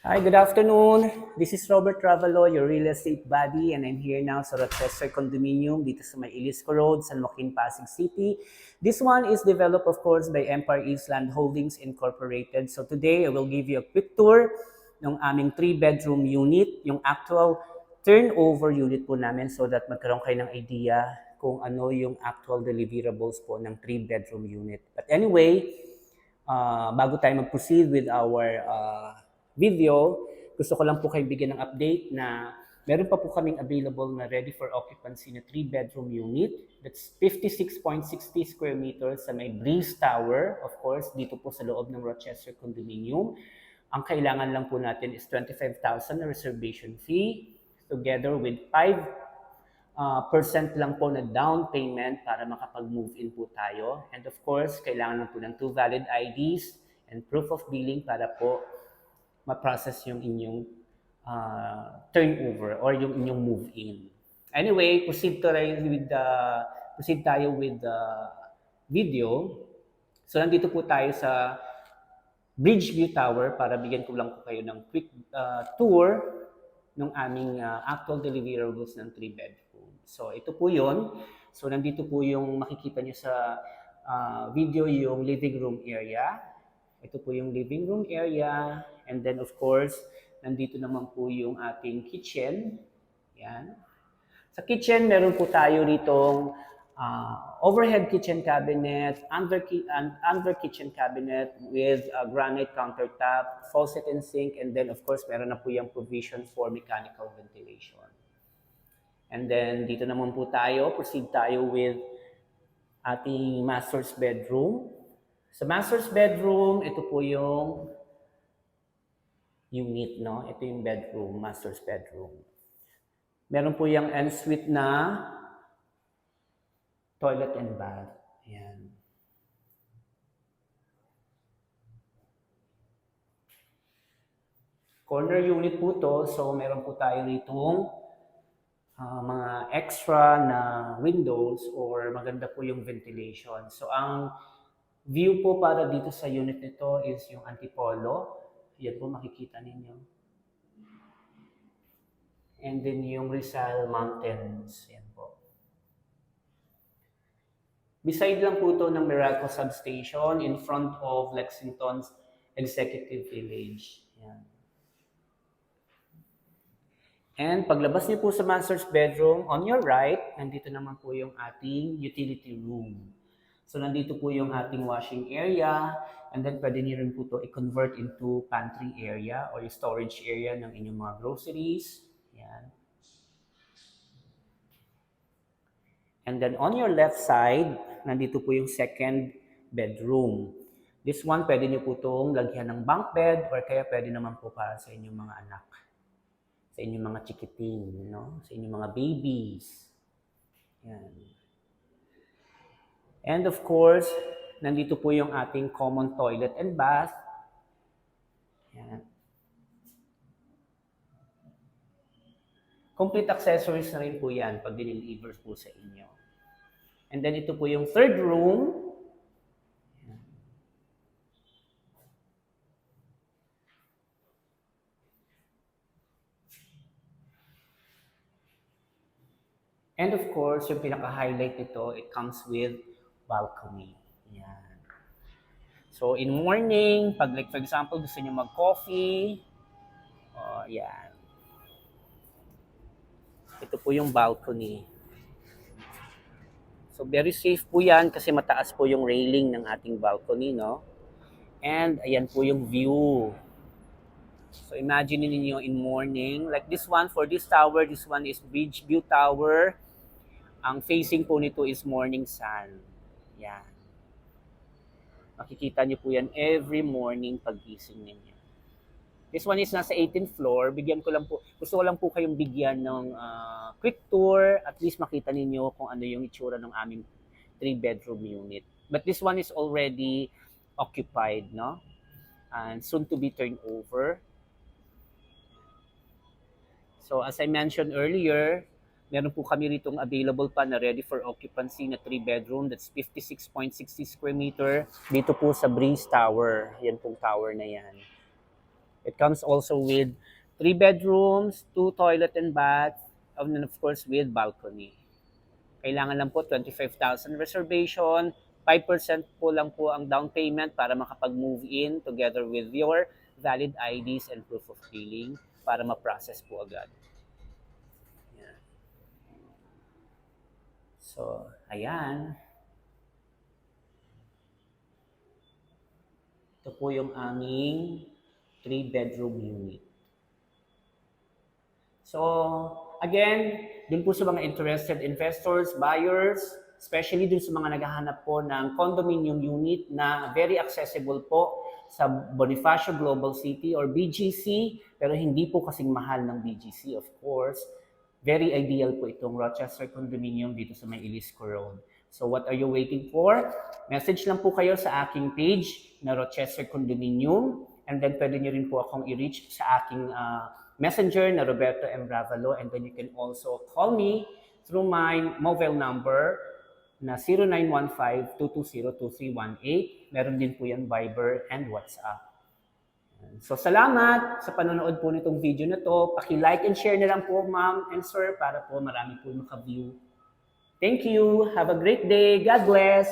Hi, good afternoon. This is Robert Travelo, your real estate buddy, and I'm here now sa Rochester Condominium dito sa May Ilisco Road, San Joaquin, Pasig City. This one is developed, of course, by Empire East Land Holdings Incorporated. So today, I will give you a quick tour ng aming 3-bedroom unit, yung actual turnover unit po namin so that magkaroon kayo ng idea kung ano yung actual deliverables po ng 3-bedroom unit. But anyway, bago tayo mag-proceed with our video, gusto ko lang po kayo bigyan ng update na meron pa po kaming available na ready for occupancy na 3-bedroom unit. That's 56.60 square meters sa may Breeze Tower, of course, dito po sa loob ng Rochester Condominium. Ang kailangan lang po natin is 25,000 na reservation fee together with 5% lang po na down payment para makapag-move in po tayo. And of course, kailangan lang po ng 2 valid IDs and proof of billing para po ma-process yung inyong turnover or yung inyong move-in. Anyway, proceed tayo with the video. So nandito po tayo sa Bridgeview Tower para bigyan ko lang po kayo ng quick tour ng aming actual deliverables ng 3-bedroom. So ito po yun. So nandito po yung makikita nyo sa video yung living room area. Ito po yung living room area. And then of course, nandito naman po yung ating kitchen. Yan. Sa kitchen, meron po tayo ditong overhead kitchen cabinet, under kitchen cabinet with granite countertop, faucet and sink, and then of course, meron na po yung provision for mechanical ventilation. And then dito naman po tayo, proceed tayo with ating master's bedroom. Sa master's bedroom, ito po yung unit, no? Ito yung bedroom, master's bedroom. Meron po yung ensuite na toilet and bath. Ayan. Corner unit po to, so meron po tayo ditong mga extra na windows or maganda po yung ventilation. So ang view po para dito sa unit nito is yung Antipolo. Yan po makikita ninyo. And then yung Rizal Mountains. Yan po. Beside lang po ito ng Meralco Substation in front of Lexington's Executive Village. Yan. And paglabas niyo po sa master's bedroom, on your right, nandito naman po yung ating utility room. So nandito po yung ating washing area, and then pwede niyo rin po ito i-convert into pantry area or storage area ng inyong mga groceries. Yan. And then on your left side, nandito po yung second bedroom. This one, pwede niyo po itong lagyan ng bunk bed or kaya pwede naman po para sa inyong mga anak. Sa inyong mga chikiting, no? Sa inyong mga babies. Yan. And of course, nandito po yung ating common toilet and bath. Yan. Complete accessories na rin po yan pag diniliver po sa inyo. And then ito po yung third room. Yan. And of course, yung pinaka-highlight nito, it comes with balcony. Yan. So, in morning, pag like for example, gusto nyo mag-coffee, yan. Ito po yung balcony. So, very safe po yan kasi mataas po yung railing ng ating balcony, no? And, ayan po yung view. So, imagine niyo in morning, like this one, for this tower, this one is Bridgeview Tower. Ang facing po nito is morning sun. Yan. Makikita niyo po yan every morning pag-gising ninyo. This one is nasa 18th floor. Gusto ko lang po kayong bigyan ng quick tour. At least makita ninyo kung ano yung itsura ng aming 3-bedroom unit. But this one is already occupied, no? And soon to be turned over. So as I mentioned earlier, meron po kami ritong available pa na ready for occupancy na 3-bedroom. That's 56.60 square meter dito po sa Breeze Tower. Yan pong tower na yan. It comes also with 3 bedrooms, 2 toilet and bath, and then of course with balcony. Kailangan lang po 25,000 reservation, 5% po lang po ang down payment para makapag-move in together with your valid IDs and proof of billing para ma-process po agad. Yan. So, ayan. Ito po yung aming 3-bedroom unit. So, again, dun po sa mga interested investors, buyers, especially dun sa mga naghahanap po ng condominium unit na very accessible po sa Bonifacio Global City or BGC, pero hindi po kasing mahal ng BGC, of course. Very ideal po itong Rochester Condominium dito sa may Ilisco Road. So what are you waiting for? Message lang po kayo sa aking page na Rochester Condominium, and then pwede nyo rin po akong i-reach sa aking messenger na Roberto M. Ravalo, and then you can also call me through my mobile number na 0915-220-2318. Meron din po yan Viber and WhatsApp. So salamat sa panonood po nitong video na to. Paki-like and share na lang po ma'am and sir para po marami po maka-view. Thank you. Have a great day. God bless.